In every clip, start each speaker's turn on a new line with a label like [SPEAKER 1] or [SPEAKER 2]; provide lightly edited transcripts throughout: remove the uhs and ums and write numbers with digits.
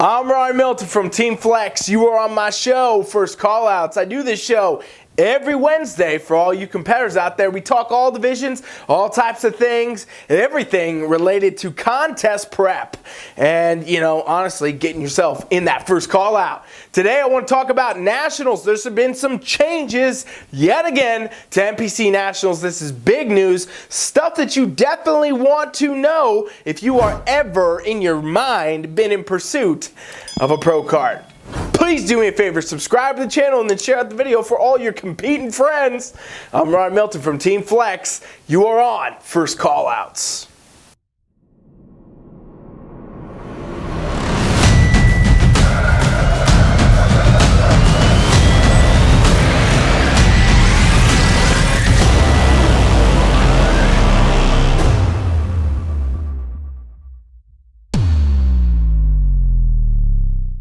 [SPEAKER 1] I'm Milton from TeamFFLEX. You are on my show, First Callouts. I do this show every Wednesday for all you competitors out there. We talk all divisions, all types of things, everything related to contest prep and, honestly, getting yourself in that first call out. Today I want to talk about Nationals. There's been some changes yet again to NPC Nationals. This is big news, stuff that you definitely want to know if you are ever in your mind been in pursuit of a pro card. Please do me a favor, subscribe to the channel and then share out the video for all your competing friends. I'm Milton from TeamFFLEX. You are on First Callouts.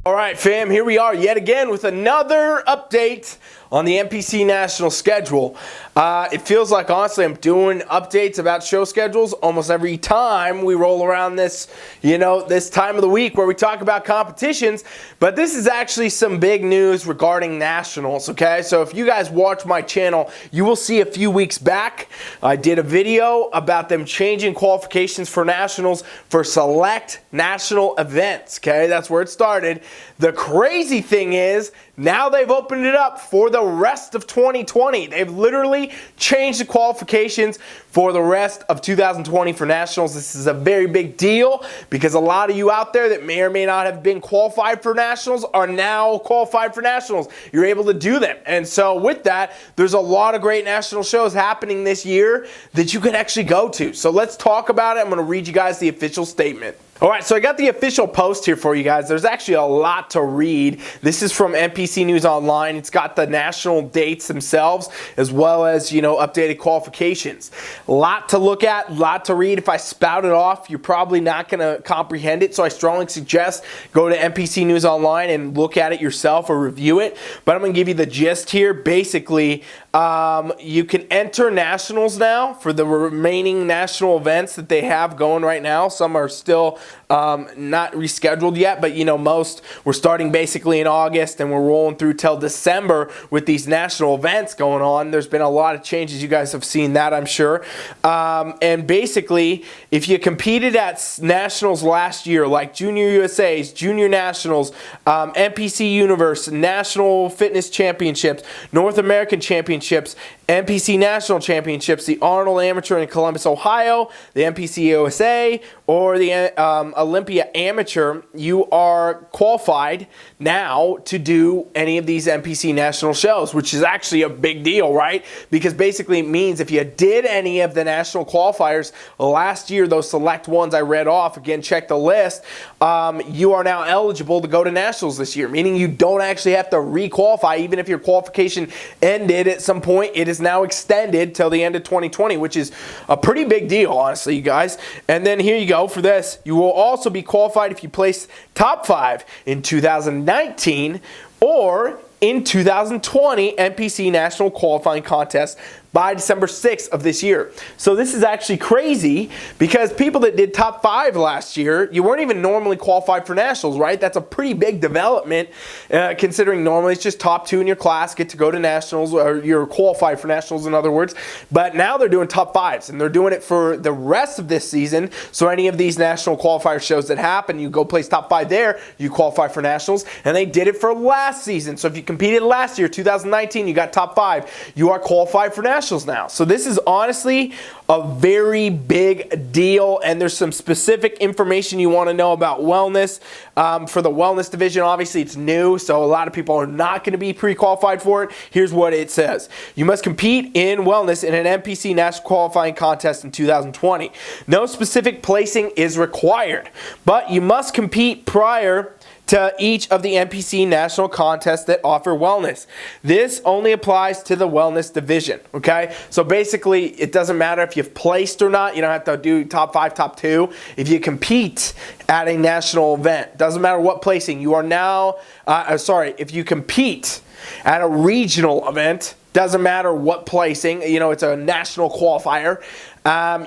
[SPEAKER 1] All right, fam, here we are yet again with another update on the NPC National schedule. It feels like, honestly, I'm doing updates about show schedules almost every time we roll around this, this time of the week where we talk about competitions. But this is actually some big news regarding Nationals, okay? So if you guys watch my channel, you will see a few weeks back, I did a video about them changing qualifications for Nationals for select national events, okay? That's where it started. The crazy thing is, now they've opened it up for the rest of 2020. They've literally changed the qualifications for the rest of 2020 for Nationals. This is a very big deal because a lot of you out there that may or may not have been qualified for Nationals are now qualified for Nationals. You're able to do them. And so with that, there's a lot of great national shows happening this year that you can actually go to. So let's talk about it. I'm going to read you guys the official statement. All right, so I got the official post here for you guys. There's actually a lot to read. This is from NPC News Online. It's got the national dates themselves as well as, updated qualifications. A lot to look at, a lot to read. If I spout it off, you're probably not going to comprehend it. So I strongly suggest go to NPC News Online and look at it yourself or review it. But I'm going to give you the gist here. Basically, you can enter Nationals now for the remaining national events that they have going right now. Some are still not rescheduled yet, but most we're starting basically in August and we're rolling through till December with these national events going on. There's been a lot of changes. You guys have seen that, I'm sure. And basically, if you competed at Nationals last year, like Junior USA's, Junior Nationals, NPC Universe, National Fitness Championships, North American Championships, NPC National Championships, the Arnold Amateur in Columbus, Ohio, the NPC USA, or the Olympia Amateur, you are qualified now to do any of these NPC National shows, which is actually a big deal, right? Because basically it means if you did any of the national qualifiers last year, those select ones I read off, again, check the list, you are now eligible to go to Nationals this year, meaning you don't actually have to re-qualify. Even if your qualification ended at some point, it is now extended till the end of 2020, which is a pretty big deal, honestly, you guys. And then here you go for this. You will also be qualified if you place top 5 in 2019 or in 2020 NPC National Qualifying Contest by December 6th of this year. So this is actually crazy because people that did top 5 last year, you weren't even normally qualified for Nationals, right? That's a pretty big development considering normally it's just top 2 in your class get to go to Nationals, or you're qualified for Nationals in other words. But now they're doing top 5s and they're doing it for the rest of this season. So any of these national qualifier shows that happen, you go place top 5 there, you qualify for Nationals. And they did it for last season. So if you competed last year, 2019, you got top 5, you are qualified for Nationals now. So this is honestly a very big deal, and there's some specific information you want to know about wellness. For the wellness division, obviously it's new, so a lot of people are not going to be pre-qualified for it. Here's what it says. You must compete in wellness in an NPC National Qualifying Contest in 2020. No specific placing is required, but you must compete prior to each of the NPC national contests that offer wellness. This only applies to the wellness division, okay? So basically, it doesn't matter if you've placed or not. You don't have to do top 5, top 2. If you compete at a national event, doesn't matter what placing, you are now, if you compete at a regional event, doesn't matter what placing, it's a national qualifier,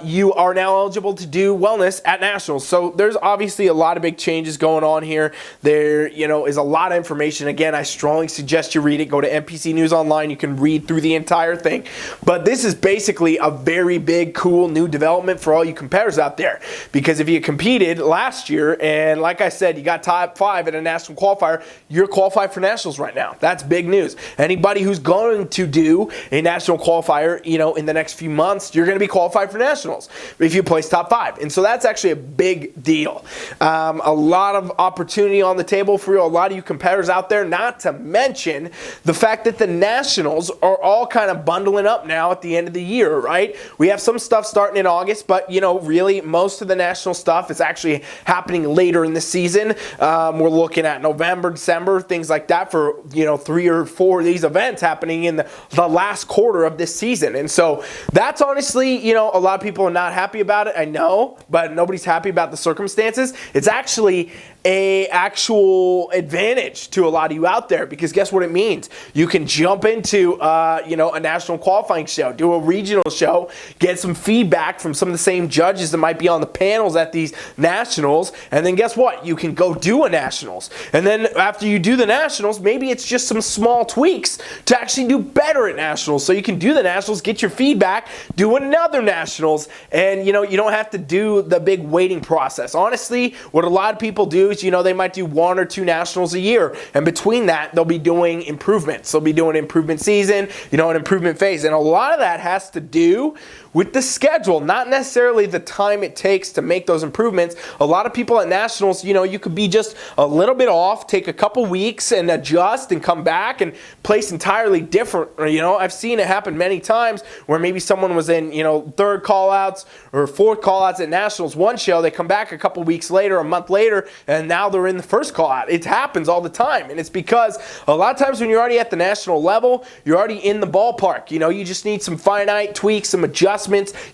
[SPEAKER 1] you are now eligible to do wellness at nationals. So there's obviously a lot of big changes going on here. There, is a lot of information. Again, I strongly suggest you read it. Go to NPC News Online. You can read through the entire thing. But this is basically a very big, cool new development for all you competitors out there. Because if you competed last year, and like I said, you got top 5 at a national qualifier, you're qualified for nationals right now. That's big news. Anybody who's going to do a national qualifier, in the next few months, you're going to be qualified for nationals if you place top 5. And so that's actually a big deal. A lot of opportunity on the table for you, a lot of you competitors out there, not to mention the fact that the nationals are all kind of bundling up now at the end of the year, right? We have some stuff starting in August, but really most of the national stuff is actually happening later in the season. We're looking at November, December, things like that for 3 or 4 of these events happening in the last quarter of this season. And so that's honestly, a lot of people are not happy about it, I know, but nobody's happy about the circumstances. It's actually a actual advantage to a lot of you out there, because guess what it means? You can jump into a national qualifying show, do a regional show, get some feedback from some of the same judges that might be on the panels at these nationals, and then guess what? You can go do a nationals. And then after you do the nationals, maybe it's just some small tweaks to actually do better at nationals. So you can do the nationals, get your feedback, do another nationals, and you don't have to do the big waiting process. Honestly, what a lot of people do is, they might do 1 or 2 nationals a year, and between that, they'll be doing improvements. They'll be doing improvement season, an improvement phase, and a lot of that has to do with the schedule, not necessarily the time it takes to make those improvements. A lot of people at nationals, you could be just a little bit off, take a couple weeks and adjust and come back and place entirely different. I've seen it happen many times where maybe someone was in, 3rd callouts or 4th callouts at nationals one show, they come back a couple weeks later, a month later, and now they're in the 1st callout. It happens all the time, and it's because a lot of times when you're already at the national level, you're already in the ballpark. You just need some finite tweaks, some adjustments.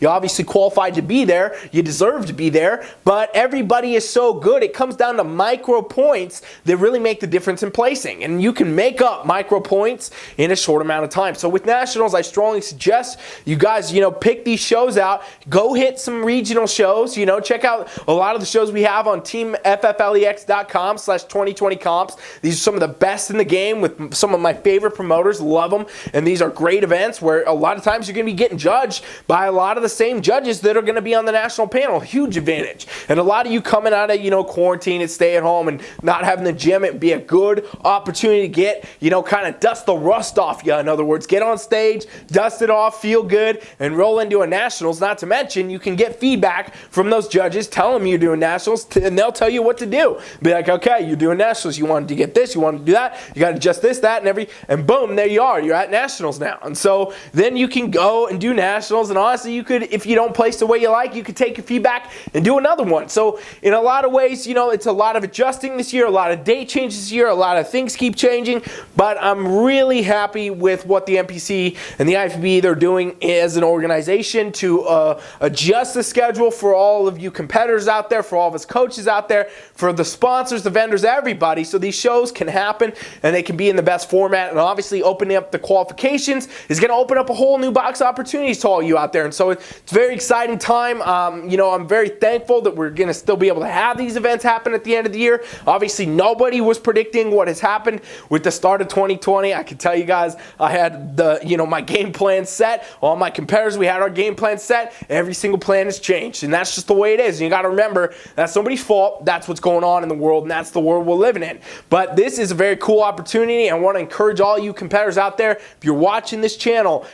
[SPEAKER 1] You obviously qualified to be there. You deserve to be there, but everybody is so good. It comes down to micro points that really make the difference in placing, and you can make up micro points in a short amount of time. So with nationals, I strongly suggest you guys, pick these shows out. Go hit some regional shows. Check out a lot of the shows we have on TeamFFLEX.com/2020comps. These are some of the best in the game with some of my favorite promoters. Love them, and these are great events where a lot of times you're going to be getting judged by a lot of the same judges that are going to be on the national panel. Huge advantage. And a lot of you coming out of, quarantine and stay at home and not having the gym, it'd be a good opportunity to get, kind of dust the rust off you. In other words, get on stage, dust it off, feel good, and roll into a nationals. Not to mention, you can get feedback from those judges. Tell them you're doing nationals, and they'll tell you what to do. Be like, okay, you're doing nationals. You wanted to get this, you wanted to do that. You got to adjust this, that, and boom, there you are. You're at nationals now. And so then you can go and do nationals, and honestly, you could, if you don't place the way you like, you could take your feedback and do another one. So in a lot of ways, it's a lot of adjusting this year, a lot of date changes this year, a lot of things keep changing, but I'm really happy with what the NPC and the IFBB, they're doing as an organization to adjust the schedule for all of you competitors out there, for all of us coaches out there, for the sponsors, the vendors, everybody, so these shows can happen and they can be in the best format. And obviously opening up the qualifications is going to open up a whole new box of opportunities to all you out there. And so it's a very exciting time. I'm very thankful that we're going to still be able to have these events happen at the end of the year. Obviously, nobody was predicting what has happened with the start of 2020. I can tell you guys, I had my game plan set. All my competitors, we had our game plan set. Every single plan has changed, and that's just the way it is. And you got to remember, that's nobody's fault. That's what's going on in the world, and that's the world we're living in. But this is a very cool opportunity. I want to encourage all you competitors out there, if you're watching this channel,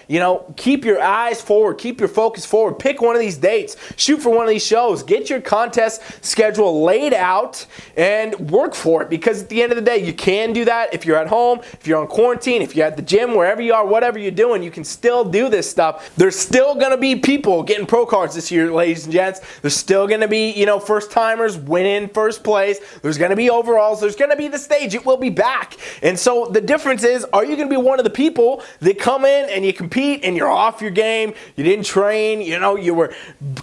[SPEAKER 1] keep your eyes forward, keep your focus forward. Pick one of these dates. Shoot for one of these shows. Get your contest schedule laid out and work for it, because at the end of the day, you can do that if you're at home, if you're on quarantine, if you're at the gym, wherever you are, whatever you're doing, you can still do this stuff. There's still going to be people getting pro cards this year, ladies and gents. There's still going to be, first timers winning first place. There's going to be overalls. There's going to be the stage. It will be back. And so the difference is, are you going to be one of the people that come in and you compete and you're off your game, you didn't didn't train, you know, you were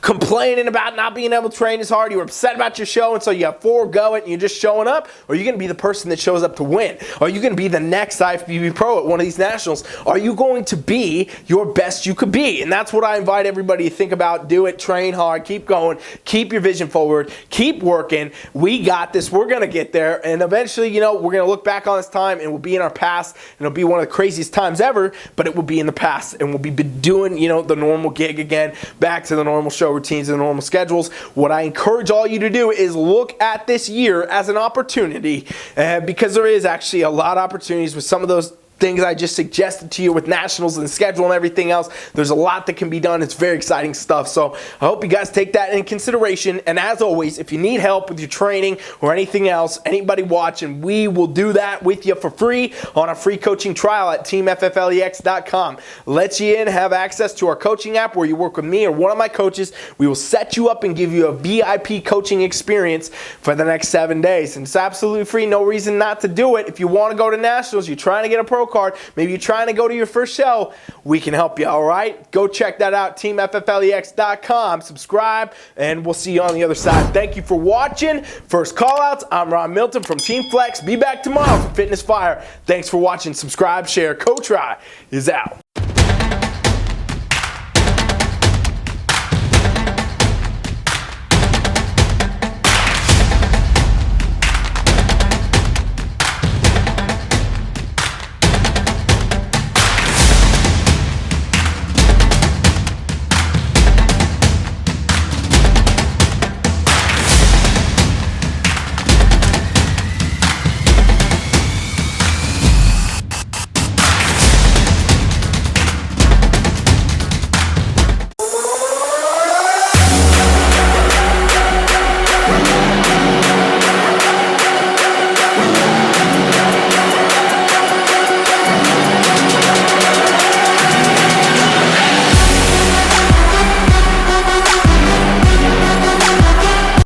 [SPEAKER 1] complaining about not being able to train as hard, you were upset about your show, and so you forego it and you're just showing up? Or are you going to be the person that shows up to win? Are you going to be the next IFBB Pro at one of these nationals? Are you going to be your best you could be? And that's what I invite everybody to think about. Do it, train hard, keep going, keep your vision forward, keep working. We got this, we're going to get there, and eventually, you know, we're going to look back on this time and we'll be in our past, and it'll be one of the craziest times ever, but it will be in the past, and we'll be doing, you know, the normal gig again, back to the normal show routines and the normal schedules. What I encourage all you to do is look at this year as an opportunity, because there is actually a lot of opportunities with some of those things I just suggested to you with nationals and schedule and everything else. There's a lot that can be done. It's very exciting stuff. So I hope you guys take that in consideration. And as always, if you need help with your training or anything else, anybody watching, we will do that with you for free on a free coaching trial at TeamFFLEX.com. Lets you in, have access to our coaching app where you work with me or one of my coaches. We will set you up and give you a VIP coaching experience for the next 7 days. And it's absolutely free. No reason not to do it. If you want to go to nationals, you're trying to get a pro card, maybe you're trying to go to your first show, we can help you, all right? Go check that out, TeamFFLEX.com. Subscribe, and we'll see you on the other side. Thank you for watching First Callouts. I'm Ron Milton from TeamFFLEX. Be back tomorrow for Fitness Fire. Thanks for watching. Subscribe, share. Coach Rye is out.